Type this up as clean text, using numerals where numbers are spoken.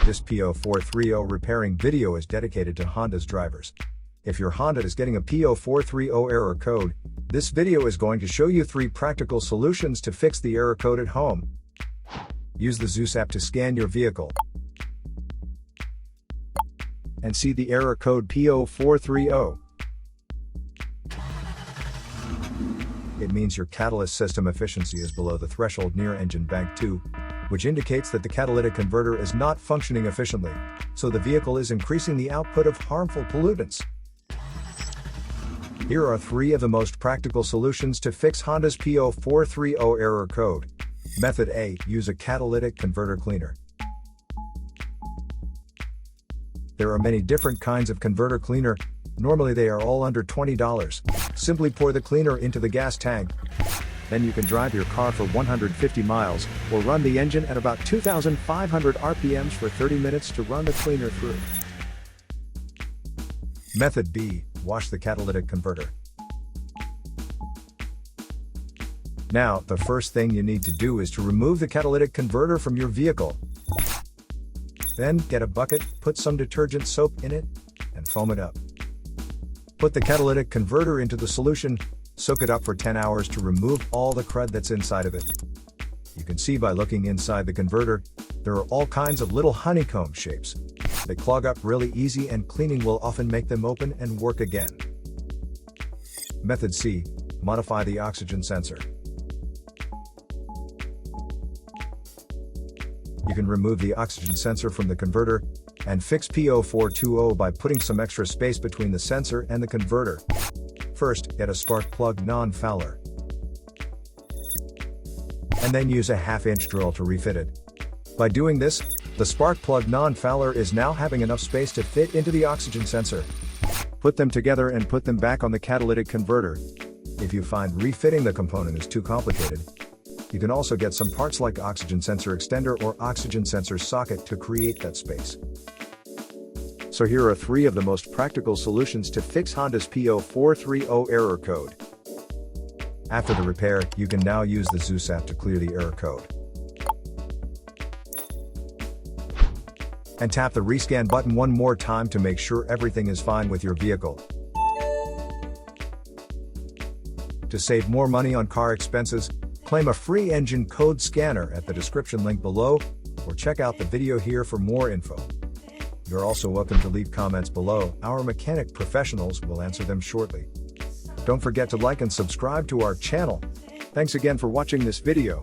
This P0430 repairing video is dedicated to Honda's drivers. If your Honda is getting a P0430 error code, this video is going to show you 3 practical solutions to fix the error code at home. Use the Zeus app to scan your vehicle and see the error code P0430. It means your catalyst system efficiency is below the threshold near engine bank 2, which indicates that the catalytic converter is not functioning efficiently, so the vehicle is increasing the output of harmful pollutants. Here are 3 of the most practical solutions to fix Honda's P0430 error code. Method A. Use a catalytic converter cleaner. There are many different kinds of converter cleaner. Normally they are all under $20. Simply pour the cleaner into the gas tank. Then you can drive your car for 150 miles, or run the engine at about 2,500 RPMs for 30 minutes to run the cleaner through. Method B. Wash the catalytic converter. Now, the first thing you need to do is to remove the catalytic converter from your vehicle. Then, get a bucket, put some detergent soap in it, and foam it up. Put the catalytic converter into the solution, soak it up for 10 hours to remove all the crud that's inside of it. You can see by looking inside the converter, there are all kinds of little honeycomb shapes. They clog up really easy and cleaning will often make them open and work again. Method C. Modify the oxygen sensor. You can remove the oxygen sensor from the converter and fix P0420 by putting some extra space between the sensor and the converter. First, get a spark plug non-fouler, and then use a 1/2-inch drill to refit it. By doing this, the spark plug non-fouler is now having enough space to fit into the oxygen sensor. Put them together and put them back on the catalytic converter. If you find refitting the component is too complicated, you can also get some parts like oxygen sensor extender or oxygen sensor socket to create that space. So here are 3 of the most practical solutions to fix Honda's P0430 error code. After the repair, you can now use the Zeus app to clear the error code. And tap the rescan button one more time to make sure everything is fine with your vehicle. To save more money on car expenses, claim a free engine code scanner at the description link below, or check out the video here for more info. You're also welcome to leave comments below. Our mechanic professionals will answer them shortly. Don't forget to like and subscribe to our channel. Thanks again for watching this video.